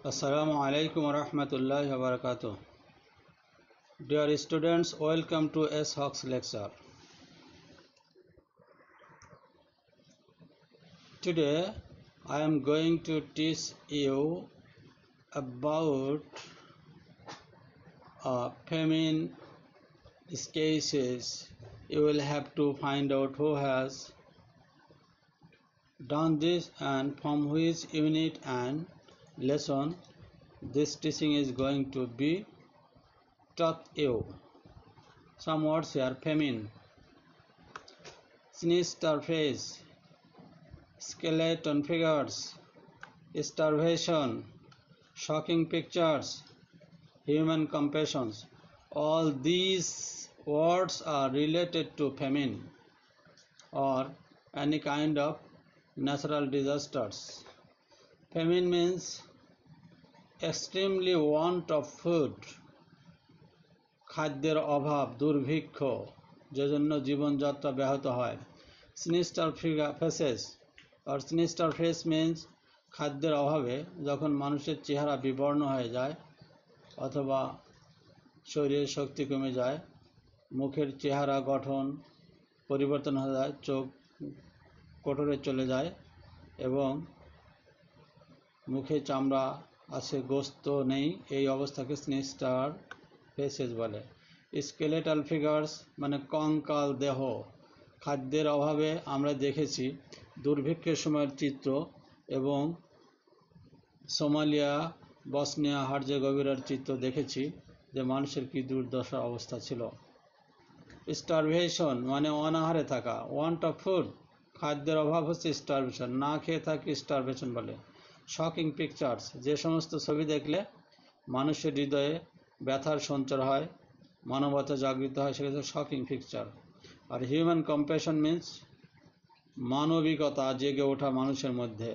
Assalamu alaikum wa rahmatullahi wa barakatuh. Dear students, welcome to S. Hawks lecture. Today I am going to teach you about famine cases. You will have to find out who has done this and from which unit and lesson this teaching is going to be taught you. Some words here: famine, sinister face, skeleton figures, starvation, shocking pictures, human compassion. All these words are related to famine or any kind of natural disasters. Famine means extremely want of food, খাদ্যের অভাব, দুর্ভিক্ষ, যেজন্য জীবনযাত্রা ব্যাহত হয়। Sinister faces আর sinister face means খাদ্যের অভাবে যখন মানুষের চেহারা বিবর্ণ হয়ে যায় অথবা শরীরের শক্তি কমে যায়, মুখের চেহারা গঠন পরিবর্তন হয়ে যায়, চোখ কোটরে চলে যায় এবং মুখে চামড়া আছে, গোস্ত নেই, এই অবস্থাকে সিনিস্টার ফেসেস বলে। স্কেলেটাল ফিগার্স মানে কঙ্কাল দেহ। খাদ্যের অভাবে আমরা দেখেছি দুর্ভিক্ষের সময়ের চিত্র এবং সোমালিয়া, বসনিয়া, হার্জেগোভিনার চিত্র দেখেছি যে মানুষের কি দুর্দশা অবস্থা ছিল। স্টারভেশন মানে অনাহারে থাকা, ওয়ান্ট অফ ফুড, খাদ্যের অভাব হচ্ছে স্টারভেশন, না খেয়ে থাকি স্টারভেশন বলে। শকিং পিকচার্স, যে সমস্ত ছবি দেখলে মানুষের হৃদয়ে ব্যথার সঞ্চার হয়, মানবতা জাগৃত হয়, সেটা শকিং পিকচার। আর হিউম্যান কম্প্যাশন মিন্স মানবিকতা জেগে ওঠা মানুষের মধ্যে।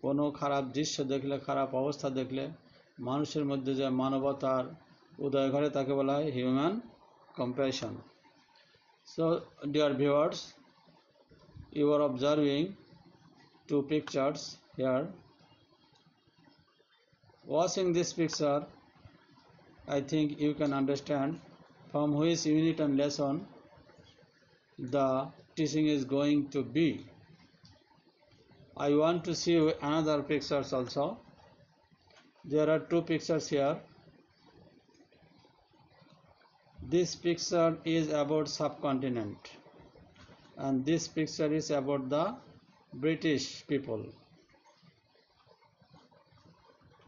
কোনো খারাপ দৃশ্য দেখলে, খারাপ অবস্থা দেখলে মানুষের মধ্যে যে মানবতার উদয় ঘটে তাকে বলা হয় human compassion. So dear viewers, you are observing two pictures here. Watching this picture, I think you can understand from which unit and lesson the teaching is going to be. I want to see another pictures also. There are two pictures here. This picture is about subcontinent and this picture is about the British people.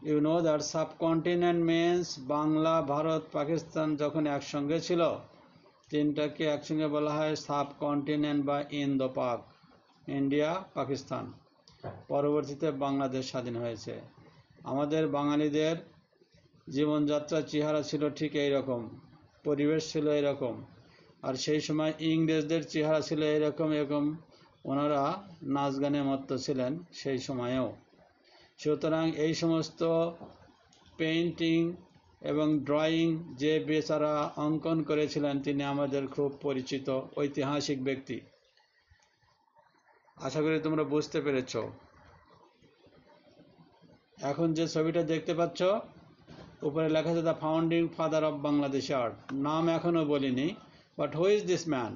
You know that subcontinent means Bangla, Bharat, Pakistan যখন একসঙ্গে ছিল, তিনটাকে একসঙ্গে বলা হয় subcontinent বা Indo পাক, India, Pakistan. পরবর্তীতে বাংলাদেশ স্বাধীন হয়েছে। আমাদের বাঙালিদের জীবনযাত্রার চেহারা ছিল ঠিক এই রকম, পরিবেশ ছিল এরকম, আর সেই সময় ইংরেজদের চেহারা ছিল এরকম এরকম, ওনারা নাচ গানে মত্ত ছিলেন সেই সময়েও। সুতরাং এই সমস্ত পেইন্টিং এবং ড্রয়িং যে বেচারা অঙ্কন করেছিলেন তিনি আমাদের খুব পরিচিত ঐতিহাসিক ব্যক্তি। আশা করি তোমরা বুঝতে পেরেছ। এখন যে ছবিটা দেখতে পাচ্ছ উপরে লেখা আছে the founding father of Bangladesh art. নাম এখনো বলিনি, but who is this man?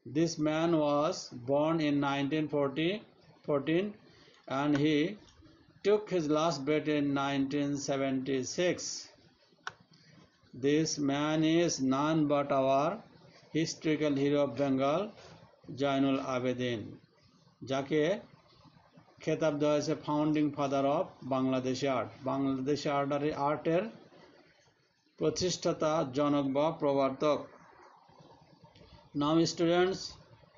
This man was born in 1914 and he took his last breath in 1976. This man is none but our historical hero of Bengal, Zainul Abidin, যাকে খেতাব দেওয়া হয়েছে founding father of Bangladesh art. Bangladesh আর্টের প্রতিষ্ঠাতা, জনক বা প্রবর্তক। Now students,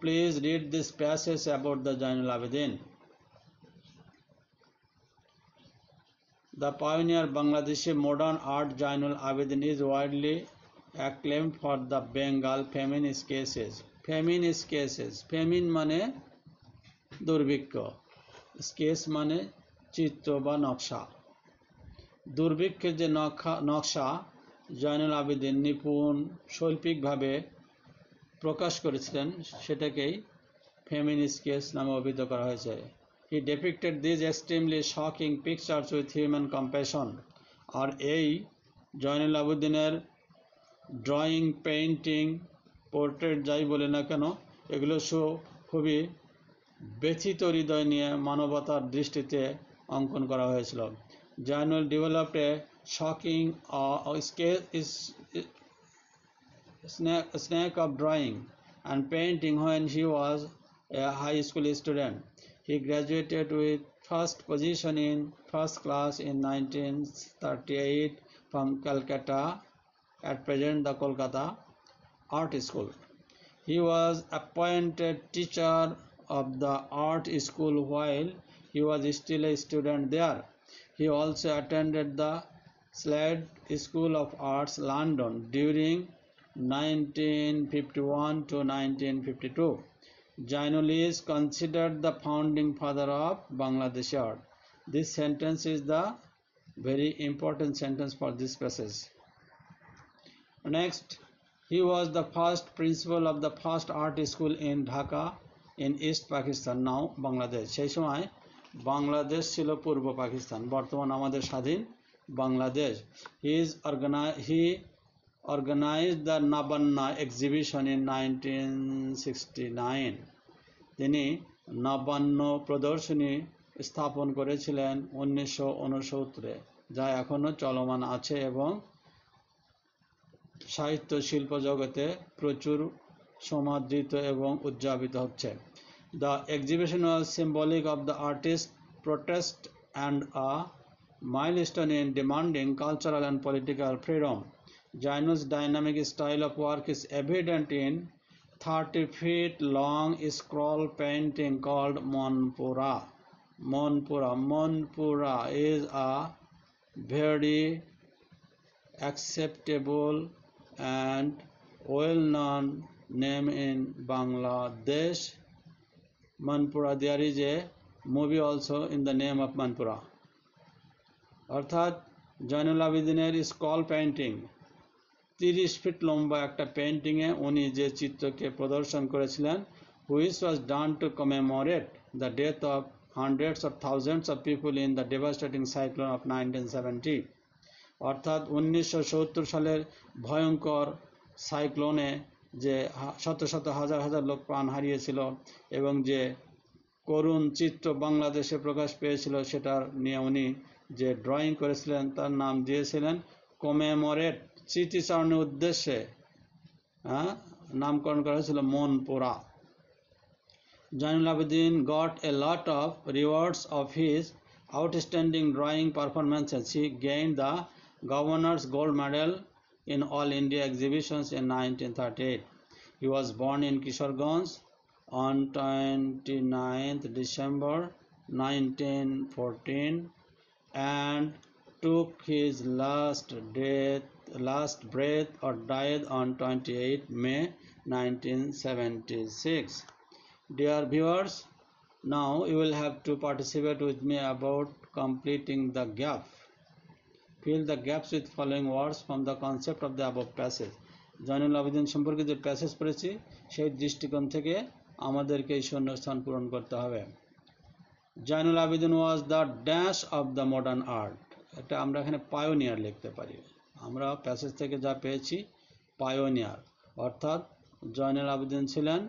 please read this passage about the Zainul Abidin. The pioneer Bangladeshi modern art Zainul Abidin is widely acclaimed for the Bengal famine cases. Famine cases. Famine মানে দুর্ভিক্ষ, sketch মানে চিত্র বা নকশা। দুর্ভিক্ষের যে নকশা জয়নুল আবেদিন নিপুণ শৈল্পিকভাবে প্রকাশ করেছিলেন সেটাকেই ফেমিন স্কেচ নামে অভিহিত করা হয়েছে। He depicted these extremely shocking pictures with human compassion. আর এই জয়নুল আবেদিনের ড্রয়িং, পেইন্টিং, পোর্ট্রেট যাই বলে না কেন, এগুলো খুবই ব্যথিত হৃদয় নিয়ে মানবতার দৃষ্টিতে অঙ্কন করা হয়েছিল। Zainul developed a shocking snack of drawing and painting when he was a high school student. He graduated with first position in first class in 1938 from Calcutta, at present the Kolkata Art School. He was appointed teacher of the art school while he was still a student there. He also attended the Slade School of Arts, London during 1951 to 1952. Jainul is considered the founding father of Bangladeshi art. This sentence is the very important sentence for this passage. Next, he was the first principal of the first art school in Dhaka in East Pakistan, now Bangladesh. সেই সময় বাংলাদেশ ছিল পূর্ব পাকিস্তান, বর্তমান আমাদের স্বাধীন Bangladesh. He organized the Nabanna exhibition in 1969. তিনি নবান্ন প্রদর্শনী স্থাপন করেছিলেন 1969-এ, যা এখনো চলমান আছে এবং সাহিত্য শিল্প জগতে প্রচুর সমাদৃত এবং উদযাপিত হচ্ছে। The exhibition was symbolic of the artist's protest and a milestone in demanding cultural and political freedom. Jainul's dynamic style of work is evident in 30 feet long scroll painting called Monpura. Monpura is a very acceptable and well-known name in Bangladesh. Manpura, there is a movie also in the name of Manpura. অর্থাৎ Zainul আবেদিনের scroll painting, 30 fit লম্বা একটা পেইন্টিংয়ে উনি যে চিত্রকে প্রদর্শন করেছিলেন, which was done to commemorate the death of hundreds of thousands of people in the devastating cyclone of 1970. অর্থাৎ 1970 সালের ভয়ঙ্কর সাইক্লোনে যে শত শত হাজার হাজার লোক প্রাণ হারিয়েছিল এবং যে করুণ চিত্র বাংলাদেশে প্রকাশ পেয়েছিল, সেটার নিয়ে উনি যে ড্রয়িং করেছিলেন তার নাম দিয়েছিলেন কমেমোরেট, স্মৃতিচারণের উদ্দেশ্যে নামকরণ করা হয়েছিল Monpura. Jainul Abidin got a lot of rewards of his outstanding drawing performances. He gained the Governor's Gold Medal in All India exhibitions in 1938. He was born in Kishoreganj on 29th December 1914 and took his last breath or died on 28 May 1976. Dear viewers, now you will have to participate with me about completing the gap. Fill the gaps with following words from the concept of the above passage. Zainul Abedin সম্পর্কে যে passage পড়েছি সেই দৃষ্টিকোণ থেকে আমাদেরকে এই শূন্যস্থান পূরণ করতে হবে। Zainul Abedin was the dash of the modern art. এটা আমরা এখানে পায়োনিয়ার লিখতে পারি। আমরা প্যাসেজ থেকে যা পেয়েছি পায়োনিয়ার, অর্থাৎ জয়নুল আবেদিন ছিলেন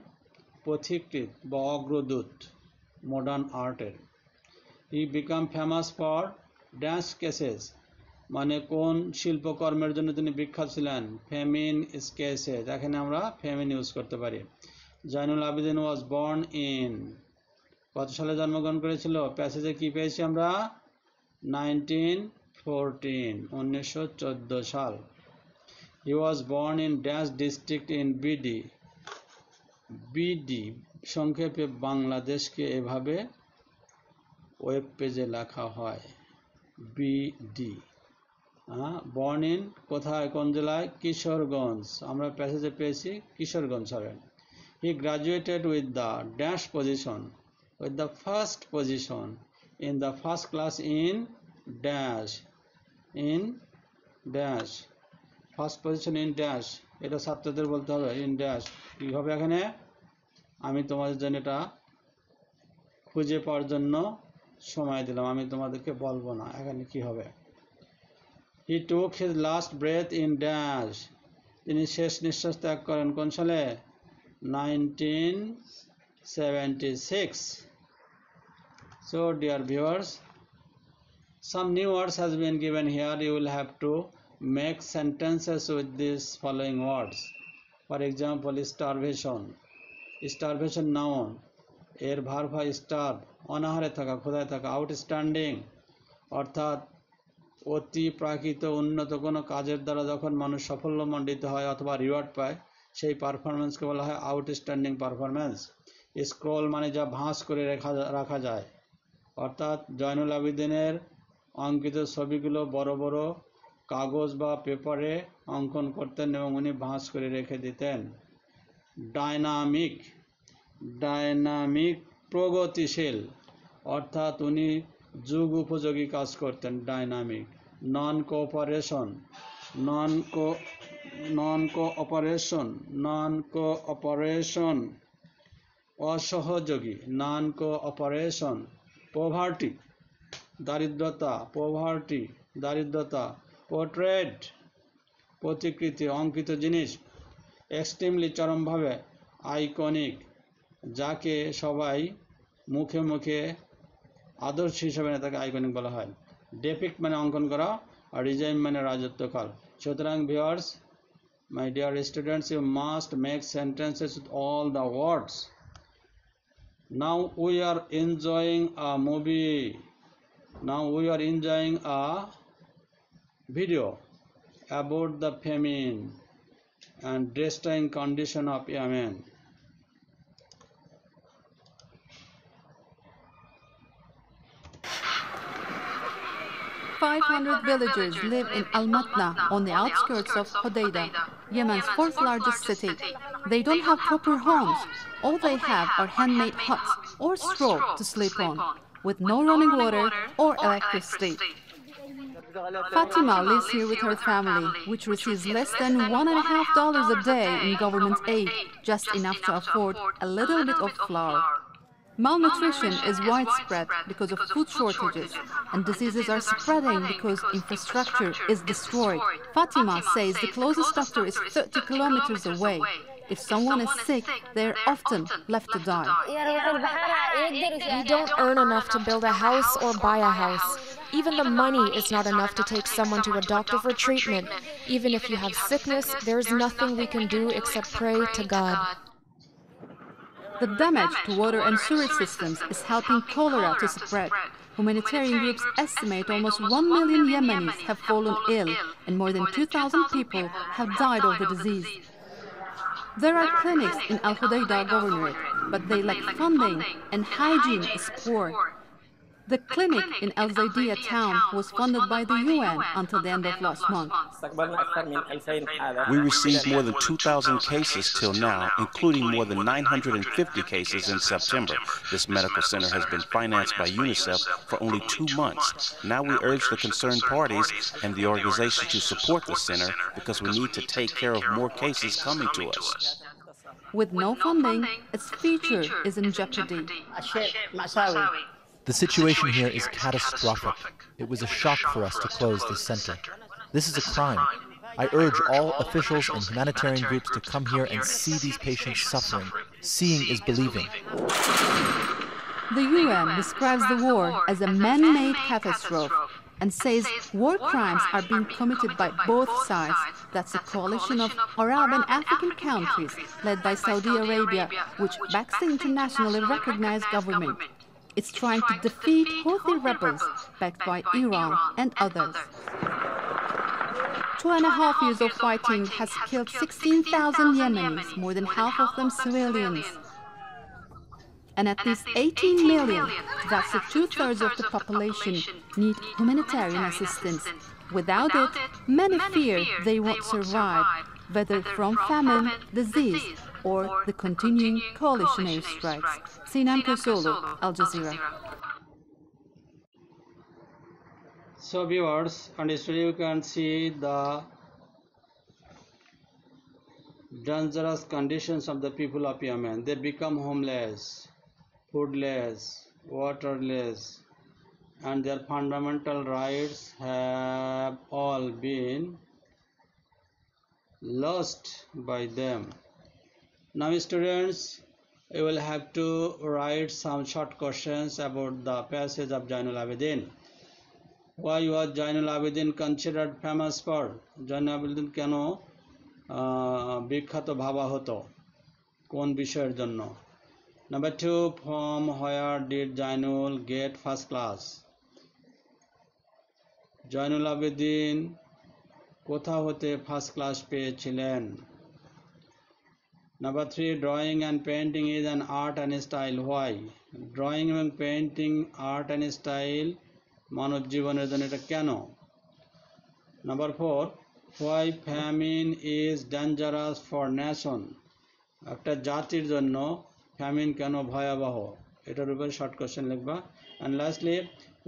পথিকৃৎ বা অগ্রদূত মডার্ন আর্টের। He became famous for dash cases, মানে কোন শিল্পকর্মের জন্য তিনি বিখ্যাত ছিলেন? ফেমিন স্কেচেস, এখানে আমরা ফেমিন ইউজ করতে পারি। Zainul Abedin was born in, কত সালে জন্মগ্রহণ করেছিল? প্যাসেজে কি পেয়েছি আমরা? 1914 সাল। He was born in dash district in BD. BD সংক্ষেপে বাংলাদেশকে এভাবে ওয়েব পেজে লেখা হয় বিডি। বর্ন ইন কোথায়, কোন জেলায়? কিশোরগঞ্জ। আমরা প্যাসেজে পেয়েছি কিশোরগঞ্জ হবে। He graduated with the dash position, with the first position in the first class in dash, first position in dash, এটা ছাত্রদের বলতে হবে in dash। কি হবে এখানে? আমি তোমাদের জন্য এটা খুঁজে পাওয়ার জন্য সময় দিলাম, আমি তোমাদেরকে বলবো না এখানে কি হবে। He took his last breath in dash. তিনি শেষ নিঃশ্বাস ত্যাগ করেন কোন সালে? 1976. So dear viewers, some new words has been given here. You will have to make sentences with these following words. For example, starvation. Starvation noun. এর verb হয় starve, অনাহারে থাকা, ক্ষুধায় থাকা। Outstanding অর্থাৎ অতি প্রাকৃত উন্নত কোনো কাজের দ্বারা যখন মানুষ সাফল্যমণ্ডিত হয় অথবা রিওয়ার্ড পায় সেই পারফরমেন্সকে বলা হয় আউটস্ট্যান্ডিং পারফরমেন্স। স্ক্রল মানে যা ভাঁজ করে রাখা যায়, অর্থাৎ জয়নুল আবেদিনের অঙ্কিত ছবিগুলো বড় বড় কাগজ বা পেপারে অঙ্কন করতেন এবং উনি ভাঁজ করে রেখে দিতেন। ডাইনামিক প্রগতিশীল, অর্থাৎ উনি যুগ উপযোগী কাজ করতেন। ডাইনামিক। নন কোঅপারেশন অসহযোগী। Non cooperation. পভার্টি দারিদ্রতা। পোর্ট্রেট প্রতিকৃতি, অঙ্কিত জিনিস। এক্সট্রিমলি চরমভাবে। আইকনিক যাকে সবাই মুখে মুখে আদর্শ হিসাবে তাকে আইকনিক বলা হয়। ডেপিক্ট মানে অঙ্কন করা, আর রিজাইম মানে রাজত্বকাল। সুতরাং viewers, my dear students, you must make sentences with all the words. Now we are enjoying a movie. Now we are enjoying a video about the famine and destroying condition of Yemen. 500 villagers live in Al-Matna on the outskirts of Hodeidah, Yemen's fourth largest city. They don't have proper homes. All they have are handmade huts or straw to sleep on, with no running water or electricity. Fatima lives here with her family, which receives less than $1.50 a day in government aid, just enough to afford a little bit of flour. Malnutrition is widespread because of food shortages, and diseases are spreading because infrastructure is destroyed. Fatima says the closest doctor is 30 kilometers away. If someone is sick, they're often left to die. We don't earn enough to build a house or buy a house. Even the money is not enough to take someone to a doctor for treatment. Even if you have sickness, there's nothing we can do except pray to God. The damage to water and sewage systems is helping cholera to spread. Humanitarian groups estimate almost 1 million Yemenis have fallen ill and more than 2,000 people have died of the disease. There are clinics in Al-Hodeidah Governorate, but they lack funding and hygiene is poor. The clinic in Al-Zaidiyah town was funded by the UN until the end of last month. We received more than 2,000 cases till now, including more than 950 cases in September. This medical center has been financed by UNICEF for only 2 months. Now we urge the concerned parties and the organization to support the center because we need to take care of more cases coming to us. With no funding, its future is in jeopardy. The situation here is catastrophic. It was a shock for us to close this center. This is a crime. I urge all officials and humanitarian groups to come here and see these patients suffering. Seeing is believing. The UN describes the war as a man-made catastrophe and says war crimes are being committed by both sides. That's a coalition of Arab and African countries led by Saudi Arabia, which backs the internationally recognized government. It's trying to defeat Houthi rebels backed by Iran and others. 2.5 years of fighting has killed 16,000 Yemenis, more than half of them civilians. And at least 18 million, that's 2/3 of the population, need humanitarian assistance. Without it, many fear they won't survive, whether from famine, disease, or the continuing coalition airstrikes. Sinem Köseoğlu, Al Jazeera. So viewers, and here you can see the dangerous conditions of the people of Yemen. They become homeless, foodless, waterless, and their fundamental rights have all been lost by them. Now students, you will have to write some short questions about the passage of Zainul Abidin. Why was Zainul Abidin considered famous for? Zainul Abidin কেন বিখ্যাত ভাবা হতো কোন বিষয়ের জন্য? Number 2, from where did Zainul get first class? Zainul Abidin কোথা হতে first class পেয়েছিলেন? Number 3, drawing and painting is an art and style. Why? Drawing এবং পেইন্টিং আর্ট অ্যান্ড স্টাইল মানব জীবনের জন্য এটা কেন? Number 4, why famine is dangerous for nation? একটা জাতির জন্য ফ্যামিন কেন ভয়াবহ? এটার উপরে শর্ট কোশ্চেন লিখবা। And lastly,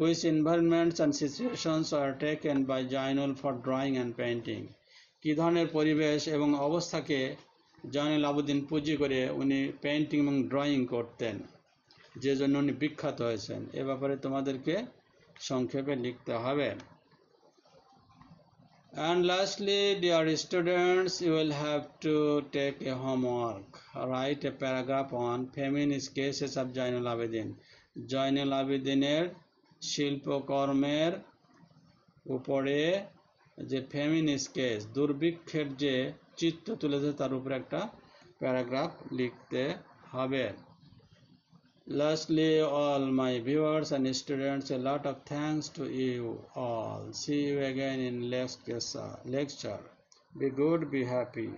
which environments and situations are taken by Zainul for drawing and painting? কি ধরনের পরিবেশ এবং অবস্থাকে জাইনুল আবেদিন পুঁজি করে উনি পেইন্টিং এবং ড্রয়িং করতেন, যে জন্য উনি বিখ্যাত হয়েছেন, এ ব্যাপারে তোমাদেরকে সংক্ষেপে লিখতে হবে। And lastly, dear students, you will have to take a homework. Write a paragraph on feminist cases of Zainul Abidin. Zainul Abidiner শিল্পকর্মের উপরে যে ফেমিনিস্ট কেস, দুর্ভিক্ষের যে চিত্র তুলেছে তার উপরে একটা প্যারাগ্রাফ লিখতে হবে। Lastly, all my viewers and students, a lot of thanks to you all. See you again in next lecture. Be good, be happy.